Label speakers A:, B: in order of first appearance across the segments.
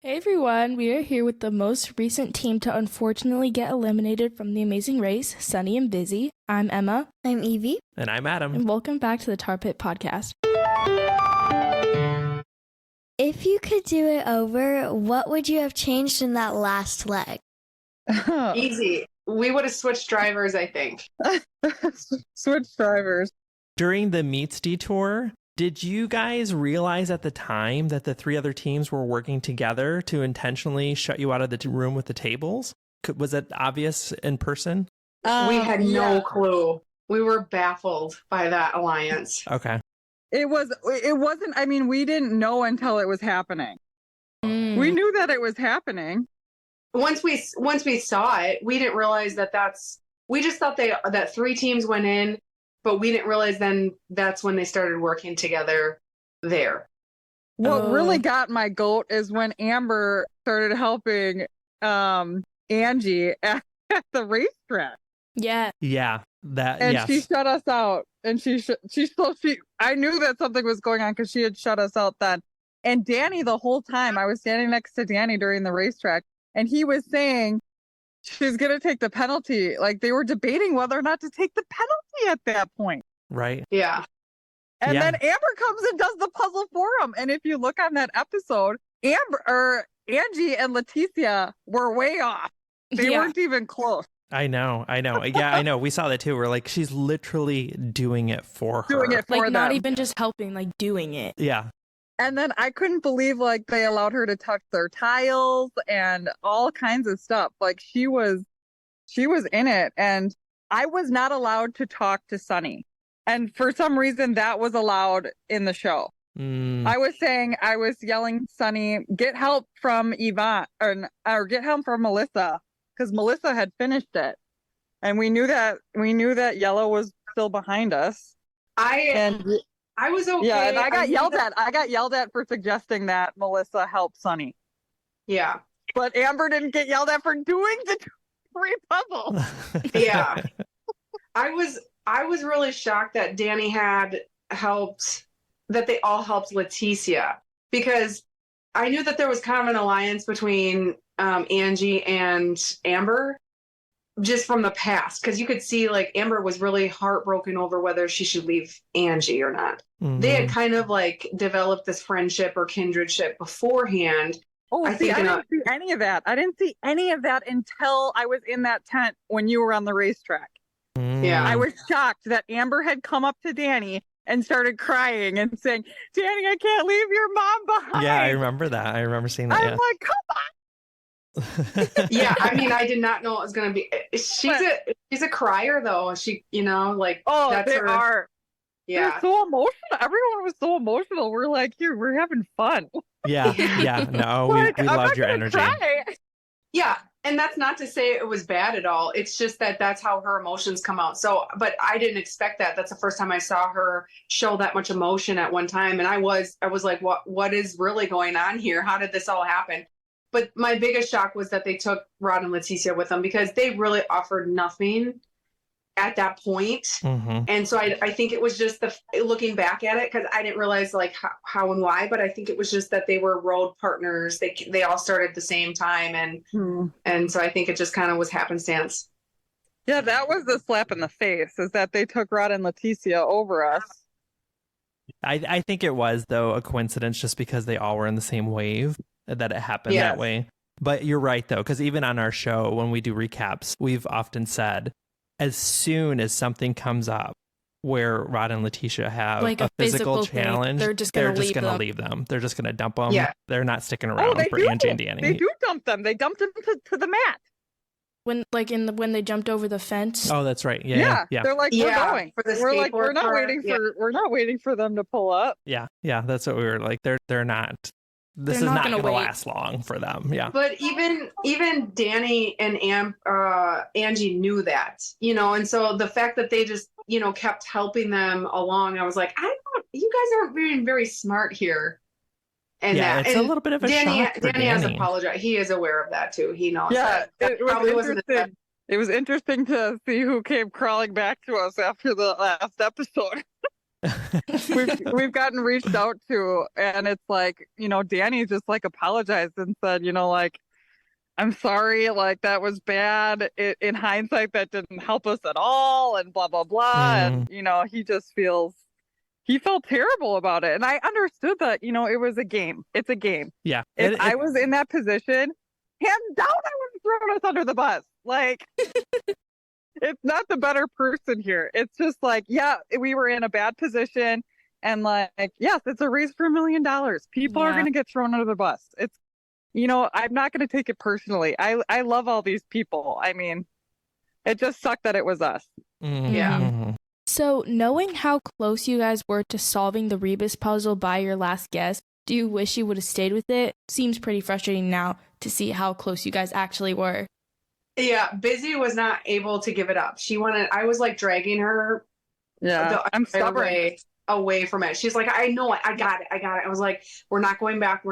A: Hey everyone, we are here with the most recent team to unfortunately get eliminated from the Amazing Race, Sunny and Bizzy. I'm Emma.
B: I'm Evie.
C: And I'm Adam.
A: And welcome back to the Tar Pit Podcast.
B: If you could do it over, what would you have changed in that last leg?
D: Easy. We would have switched drivers, I think.
E: Switch drivers.
C: During the meets detour, did you guys realize at the time that the three other teams were working together to intentionally shut you out of the room with the tables? Was it obvious in person?
D: We had no clue. We were baffled by that alliance.
C: Okay.
E: It wasn't, I mean, we didn't know until it was happening. We knew that it was happening.
D: Once we saw it, we didn't realize we just thought that three teams went in, but we didn't realize then that's when they started working together there.
E: What really got my goat is when Amber started helping Angie at the racetrack.
A: Yeah.
C: Yeah.
E: And she shut us out. And I knew that something was going on because she had shut us out then. And Danny, the whole time, I was standing next to Danny during the racetrack, and he was saying she's going to take the penalty. Like, they were debating whether or not to take the penalty at that point.
C: Right.
D: Yeah.
E: And then Amber comes and does the puzzle for him. And if you look on that episode, Angie and Leticia were way off. They weren't even close.
C: I know. Yeah, I know. We saw that too. We're like, she's literally doing it for her.
E: Doing it for them.
A: Not even just helping, like doing it.
C: Yeah.
E: And then I couldn't believe like they allowed her to touch their tiles and all kinds of stuff. Like she was in it, and I was not allowed to talk to Sunny. And for some reason that was allowed in the show. I was yelling, Sunny, get help from Yvonne or get help from Melissa, because Melissa had finished it. And we knew that Yellow was still behind us.
D: I was okay.
E: Yeah, and I got yelled at for suggesting that Melissa help Sunny.
D: Yeah.
E: But Amber didn't get yelled at for doing the three puzzles.
D: Yeah. I was really shocked that Danny had helped, that they all helped Leticia, because I knew that there was kind of an alliance between Angie and Amber just from the past, because you could see like Amber was really heartbroken over whether she should leave Angie or not. Mm-hmm. They had kind of like developed this friendship or kindredship beforehand.
E: I didn't see any of that. I didn't see any of that until I was in that tent when you were on the racetrack.
D: Yeah.
E: I was shocked that Amber had come up to Danny and started crying and saying, Danny, I can't leave your mom behind.
C: Yeah, I remember that. I remember seeing that.
E: I'm like, come on.
D: Yeah, I mean, I did not know it was going to be. She's a crier, though. She, that's
E: they
D: her.
E: are.
D: Yeah.
E: They're so emotional. Everyone was so emotional. We're like, here, we're having fun.
C: Yeah. No, we loved your energy.
E: Cry.
D: Yeah. And that's not to say it was bad at all. It's just that's how her emotions come out. So, but I didn't expect that. That's the first time I saw her show that much emotion at one time. And I was like, what is really going on here? How did this all happen? But my biggest shock was that they took Rod and Leticia with them, because they really offered nothing at that point. Mm-hmm. And so I think it was just looking back at it, because I didn't realize like how and why, but I think it was just that they were road partners. They all started at the same time. And so I think it just kind of was happenstance.
E: Yeah, that was the slap in the face, is that they took Rod and Leticia over us.
C: I think it was, though, a coincidence just because they all were in the same wave that it happened that way. But you're right, though, because even on our show, when we do recaps, we've often said, as soon as something comes up where Rod and Leticia have
A: like
C: a physical challenge,
A: they're just going to leave
C: them. They're just going to dump them.
D: Yeah.
C: They're not sticking around for Angie and Danny.
E: They do dump them. They dumped them to the mat.
A: When they jumped over the fence.
C: Oh, that's right. Yeah.
E: They're like, we're going.
D: We're like,
E: we're not waiting for them to pull up.
C: Yeah. That's what we were like. They're not. This is not going to last long for them. Yeah.
D: But even Danny and Angie knew that, and so the fact that they just, kept helping them along, I was like, you guys aren't being very smart here. And
C: it's a little bit of a shock for
D: Danny has apologized. He is aware of that too. He knows.
E: Yeah,
D: that
E: it was interesting. It was interesting to see who came crawling back to us after the last episode. we've gotten reached out to, and it's like, Danny just like apologized and said, like, I'm sorry, like that was bad. In hindsight, that didn't help us at all, and blah blah blah. And he felt terrible about it, and I understood that. It was a game. It's a game.
C: Yeah.
E: If I was in that position, hands down, I would have thrown us under the bus. Like, it's not the better person here. It's just like, yeah, we were in a bad position, and like, yes, it's a race for $1 million. People are going to get thrown under the bus. It's, I'm not going to take it personally. I love all these people. I mean, it just sucked that it was us.
C: Mm-hmm.
D: Yeah.
A: So, knowing how close you guys were to solving the Rebus puzzle by your last guess, do you wish you would have stayed with it? Seems pretty frustrating now to see how close you guys actually were.
D: Yeah, Bizzy was not able to give it up. I was like dragging her.
E: Yeah, I'm stubborn.
D: Away from it. She's like, I know it. I got it. I was like, we're not going back.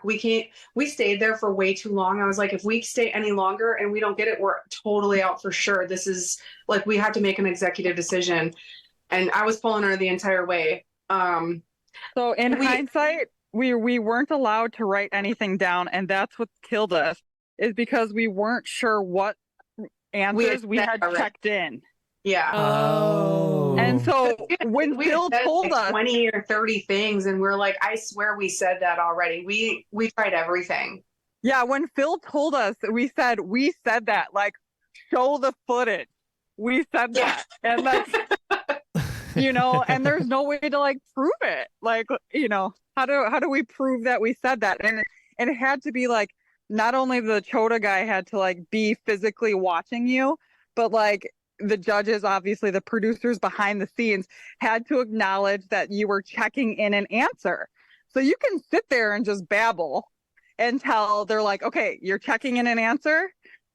D: We stayed there for way too long. I was like, if we stay any longer and we don't get it, we're totally out for sure. This is like, we have to make an executive decision. And I was pulling her the entire way.
E: So in hindsight, we weren't allowed to write anything down. And that's what killed us, is because we weren't sure what answers we had checked in.
D: Yeah.
C: Oh.
E: And so when Phil told us
D: 20 or 30 things, and we're like, I swear we said that already. We tried everything.
E: Yeah, when Phil told us, we said that, like, show the footage. We said that. And that's, and there's no way to like prove it. Like, how do we prove that we said that? And it had to be like, not only the Chota guy had to like be physically watching you, but like the judges, obviously the producers behind the scenes, had to acknowledge that you were checking in an answer. So you can sit there and just babble until they're like, okay, you're checking in an answer.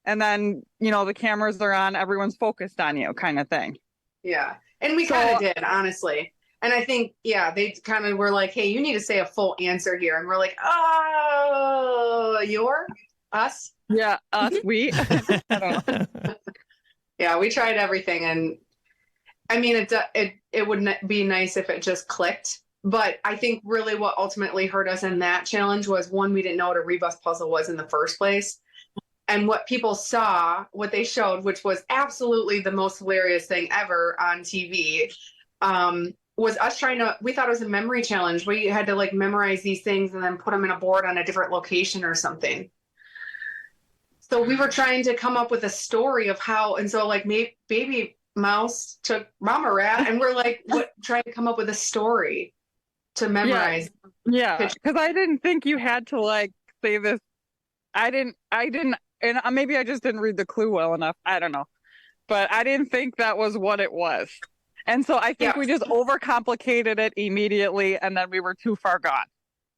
E: And then, the cameras are on, everyone's focused on you, kind of thing.
D: Yeah. And we kind of did, honestly. And I think, they kind of were like, hey, you need to say a full answer here. And we're like, oh, you're us?
E: Yeah, us, we. I don't know.
D: Yeah, we tried everything, and I mean, it would be nice if it just clicked. But I think really what ultimately hurt us in that challenge was, one, we didn't know what a rebus puzzle was in the first place, and what people saw, what they showed, which was absolutely the most hilarious thing ever on TV, was us we thought it was a memory challenge. We had to like memorize these things and then put them in a board on a different location or something. So we were trying to come up with a story of how, and so like baby mouse took mama rat, and we're like, trying to come up with a story to memorize.
E: Yeah, because I didn't think you had to like say this. I didn't, and maybe I just didn't read the clue well enough. I don't know, but I didn't think that was what it was, and so I think we just overcomplicated it immediately, and then we were too far gone.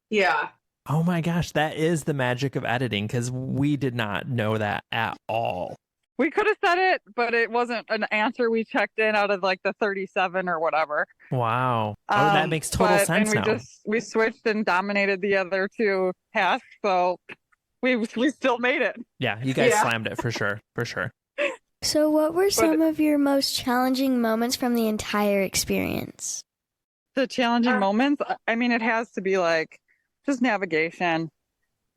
D: Yeah.
C: Oh my gosh, that is the magic of editing, because we did not know that at all.
E: We could have said it, but it wasn't an answer we checked in out of like the 37 or whatever.
C: Wow. That makes total sense now.
E: We switched and dominated the other two tasks, so we still made it.
C: Yeah, you guys slammed it for sure. For sure.
B: So what were some of your most challenging moments from the entire experience?
E: The challenging moments? I mean, it has to be like just navigation.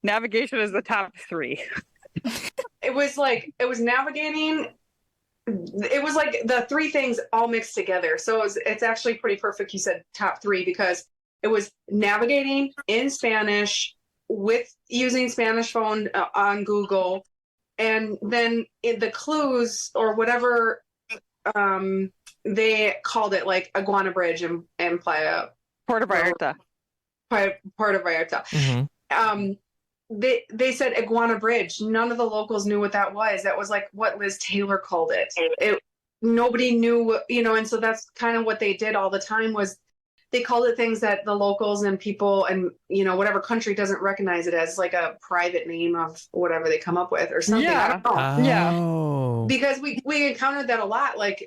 E: Navigation is the top 3.
D: It was navigating. It was like the 3 things all mixed together. So it's actually pretty perfect. You said top 3, because it was navigating in Spanish with using Spanish phone on Google. And then in the clues or whatever they called it, like Iguana Bridge and
E: Puerto Vallarta.
D: Puerto Vallarta. Mm-hmm. They said Iguana Bridge. None of the locals knew what that was. That was like what Liz Taylor called it. Nobody knew, and so that's kind of what they did all the time, was they called it things that the locals and people and, whatever country doesn't recognize it as, like a private name of whatever they come up with or something.
E: Yeah.
D: I don't
C: Oh.
D: know. Because we encountered that a lot. Like,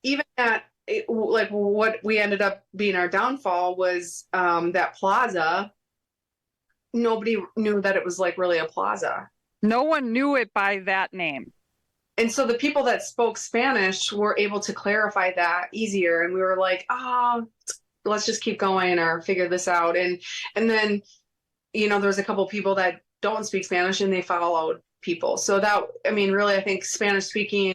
D: even at, like what we ended up being our downfall was that plaza. Nobody knew that it was like really a plaza.
E: No one knew it by that name.
D: And so the people that spoke Spanish were able to clarify that easier. And we were like, oh, let's just keep going or figure this out. And then, you know, there's a couple people that don't speak Spanish and they followed people. So that, I mean, really, I think Spanish speaking,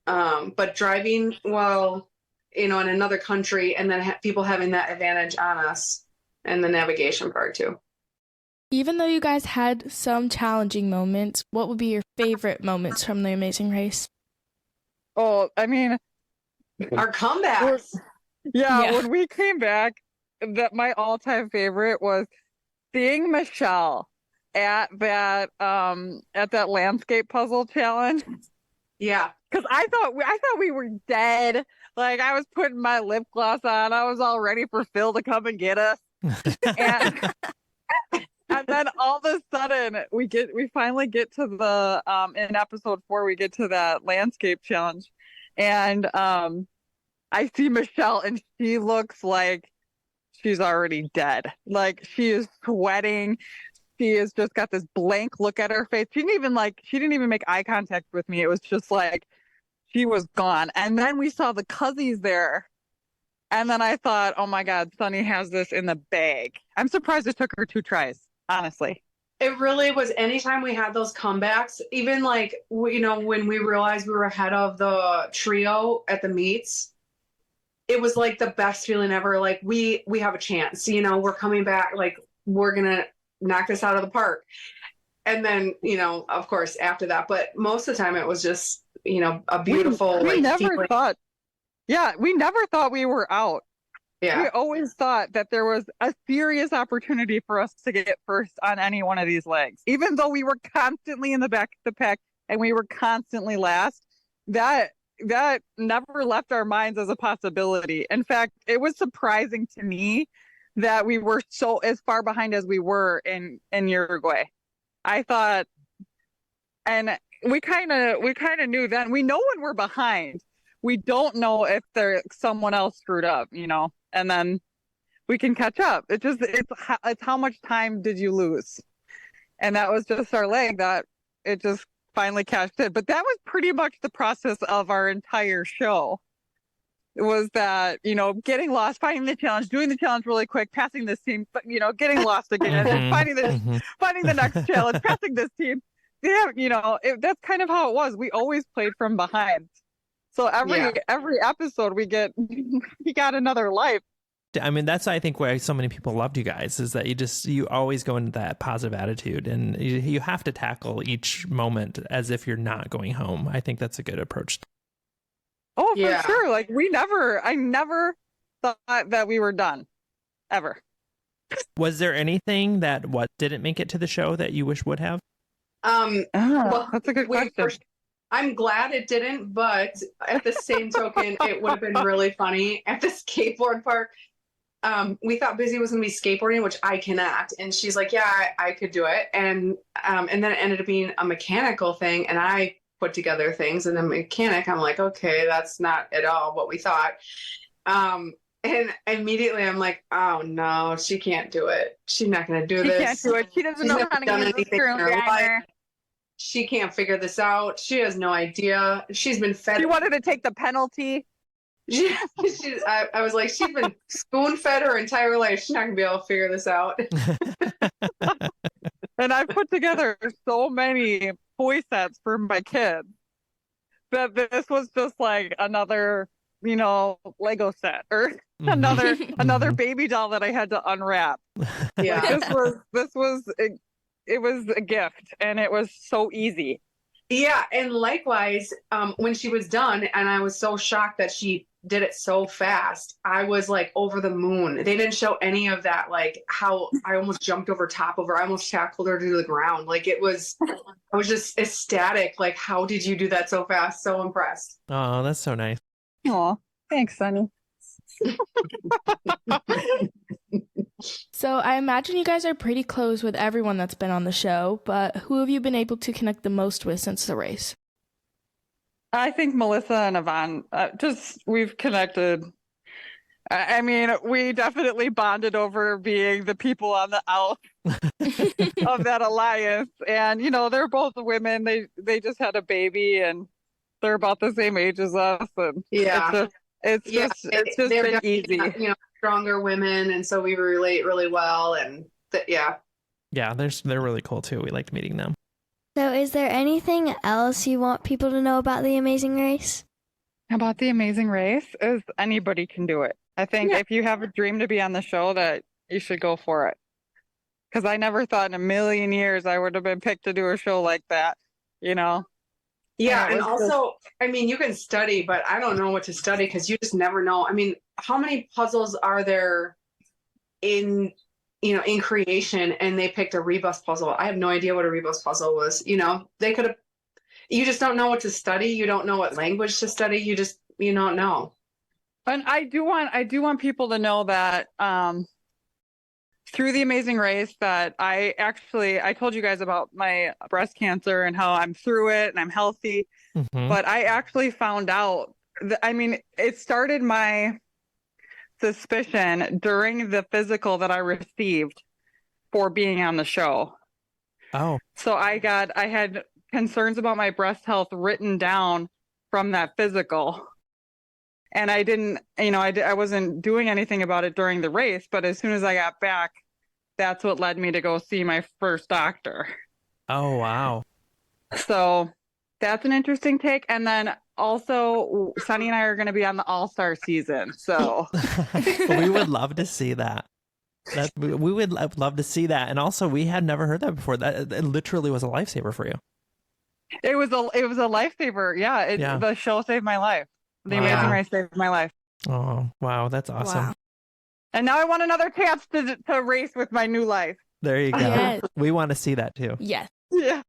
D: but driving while, you know, in another country, and then people having that advantage on us, and the navigation part too.
A: Even though you guys had some challenging moments, what would be your favorite moments from The Amazing Race?
E: Oh, I mean,
D: our comebacks.
E: Yeah, when we came back, that my all-time favorite was seeing Michelle at that landscape puzzle challenge.
D: Yeah,
E: because I thought we were dead. Like, I was putting my lip gloss on. I was all ready for Phil to come and get us. And then all of a sudden we finally get to the in episode 4 we get to that landscape challenge, and I see Michelle and she looks like she's already dead. Like, she is sweating. She has just got this blank look at her face. She didn't even make eye contact with me. It was just like she was gone. And then we saw the Cuzzies there. And then I thought, oh my God, Sunny has this in the bag. I'm surprised it took her 2 tries. Honestly,
D: it really was. Anytime we had those comebacks, even like, you know, when we realized we were ahead of the trio at the meets, it was like the best feeling ever. Like, we have a chance, you know, we're coming back, like, we're gonna knock this out of the park. And then, you know, of course after that, but most of the time it was just, you know, a beautiful
E: we never thought we were out.
D: Yeah.
E: We always thought that there was a serious opportunity for us to get first on any one of these legs. Even though we were constantly in the back of the pack and we were constantly last, that never left our minds as a possibility. In fact, it was surprising to me that we were so as far behind as we were in Uruguay. I thought, and we kind of knew then. We know when we're behind. We don't know if there's someone else screwed up, you know. And then we can catch up. It's how much time did you lose? And that was just our leg that it just finally cashed in. But that was pretty much the process of our entire show. It was that, you know, getting lost, finding the challenge, doing the challenge really quick, passing this team, but, you know, getting lost again, and then finding the next challenge, passing this team. Yeah, you know, that's kind of how it was. We always played from behind. So every episode we got another life.
C: I mean, that's, I think, why so many people loved you guys, is that you always go into that positive attitude, and you have to tackle each moment as if you're not going home. I think that's a good approach.
E: Oh, for sure. Like, I never thought that we were done, ever.
C: Was there anything that didn't make it to the show that you wish would have?
D: Well,
E: that's a good question.
D: I'm glad it didn't, but at the same token, it would have been really funny at the skateboard park. We thought Bizzy was going to be skateboarding, which I cannot. And she's like, yeah, I could do it. And then it ended up being a mechanical thing. And I put together things, and the mechanic, I'm like, okay, that's not at all what we thought. And immediately I'm like, oh no, she can't do it. She's not going to do this.
B: She can't do it. She doesn't know how to use a screwdriver.
D: She can't figure this out. She has no idea. She's been fed.
E: She wanted to take the penalty.
D: I was like, she's been spoon fed her entire life. She's not gonna be able to figure this out.
E: And I put together so many toy sets for my kids that this was just like another, you know, Lego set or another baby doll that I had to unwrap.
D: Yeah,
E: it was a gift, and it was so easy.
D: Yeah, and likewise, when she was done, and I was so shocked that she did it so fast, I was like over the moon. They didn't show any of that, like how I almost jumped over top of her. I almost tackled her to the ground. Like, I was just ecstatic. Like, how did you do that so fast? So impressed.
C: Oh, that's so nice.
E: Aw, thanks, Sunny.
A: So I imagine you guys are pretty close with everyone that's been on the show, but who have you been able to connect the most with since the race?
E: I think Melissa and Yvonne, we've connected. I mean, we definitely bonded over being the people on the out of that alliance. And, you know, they're both women. They just had a baby, and they're about the same age as us, and
D: Yeah.
E: it's just
D: They're
E: been
D: definitely,
E: easy.
D: stronger women, and so we relate really well, and yeah.
C: Yeah, they're really cool too. We liked meeting them.
B: So, is there anything else you want people to know about The Amazing Race?
E: About The Amazing Race is anybody can do it. I think if you have a dream to be on the show, that you should go for it. Because I never thought in a million years I would have been picked to do a show like that,
D: Yeah, and also, you can study, but I don't know what to study because you just never know. How many puzzles are there in creation, and they picked a rebus puzzle? I have no idea what a rebus puzzle was. They could have. You just don't know what to study. You don't know what language to study. You don't know.
E: And I do want people to know that through The Amazing Race that I told you guys about my breast cancer and how I'm through it and I'm healthy.
C: Mm-hmm.
E: But I actually found out that, it started my suspicion during the physical that I received for being on the show.
C: Oh.
E: So I had concerns about my breast health written down from that physical. And I didn't, I wasn't doing anything about it during the race, but as soon as I got back, that's what led me to go see my first doctor.
C: Oh, wow.
E: So that's an interesting take. And then also, Sunny and I are going to be on the All-Star season. So
C: we would love to see that. We would love to see that. And also, we had never heard that before. That it literally was a lifesaver for you.
E: It was a lifesaver. Yeah, the show saved my life. The Amazing Race saved my life.
C: Oh, wow. That's awesome.
B: Wow.
E: And now I want another chance to race with my new life.
C: There you go.
A: Yes.
C: We want to see that too.
A: Yes.
E: Yeah.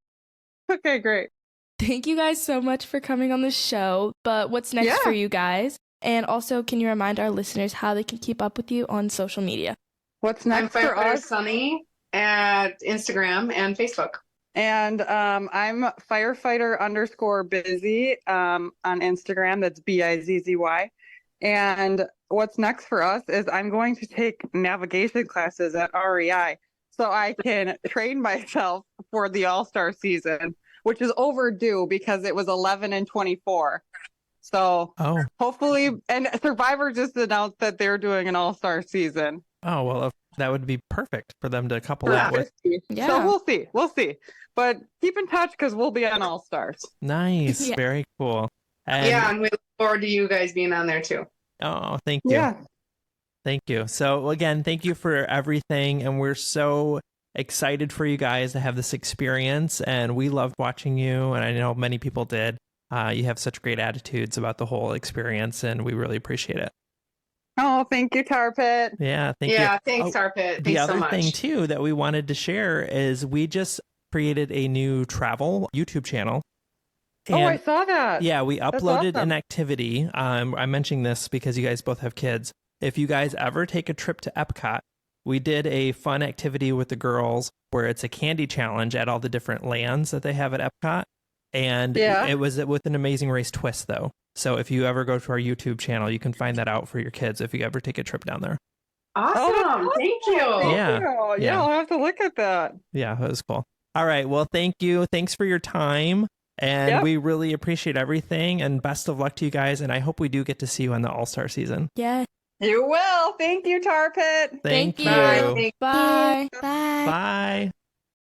E: Okay, great.
A: Thank you guys so much for coming on the show. But what's next for you guys? And also, can you remind our listeners how they can keep up with you on social media?
E: What's next for us?
D: Sunny at Instagram and Facebook.
E: And I'm firefighter_Bizzy on Instagram. That's BIZZY. And what's next for us is I'm going to take navigation classes at REI so I can train myself for the All-Star season, which is overdue because it was 11 and 24. So hopefully, and Survivor just announced that they're doing an All-Star season.
C: Oh, well, that would be perfect for them to couple that with.
E: Yeah. So we'll see. But keep in touch because we'll be on All-Stars.
C: Nice. Yeah. Very cool.
D: And we look forward to you guys being on there too.
C: Oh, thank you.
E: Yeah.
C: Thank you. So again, thank you for everything. And we're so excited for you guys to have this experience. And we loved watching you. And I know many people did. You have such great attitudes about the whole experience. And we really appreciate it.
E: Oh, thank you, Tar Pit.
C: Yeah, thank you.
D: Yeah, thanks, Tar Pit.
C: The
D: Thanks so
C: other
D: much.
C: thing, too, that we wanted to share is we just created a new travel YouTube channel.
E: And, I saw that.
C: Yeah, we uploaded
E: awesome.
C: an activity. I'm mentioning this because you guys both have kids. If you guys ever take a trip to Epcot, we did a fun activity with the girls where it's a candy challenge at all the different lands that they have at Epcot. And it was with an Amazing Race twist, though. So if you ever go to our YouTube channel, you can find that out for your kids if you ever take a trip down there.
D: Awesome. Thank you.
E: Yeah, I'll have to look at that.
C: Yeah, that was cool. All right. Well, thank you. Thanks for your time. And we really appreciate everything. And best of luck to you guys. And I hope we do get to see you on the All-Star season.
A: Yeah.
E: You will. Thank you, Tar Pit.
C: Thank you.
A: Bye.
B: Bye.
C: Bye.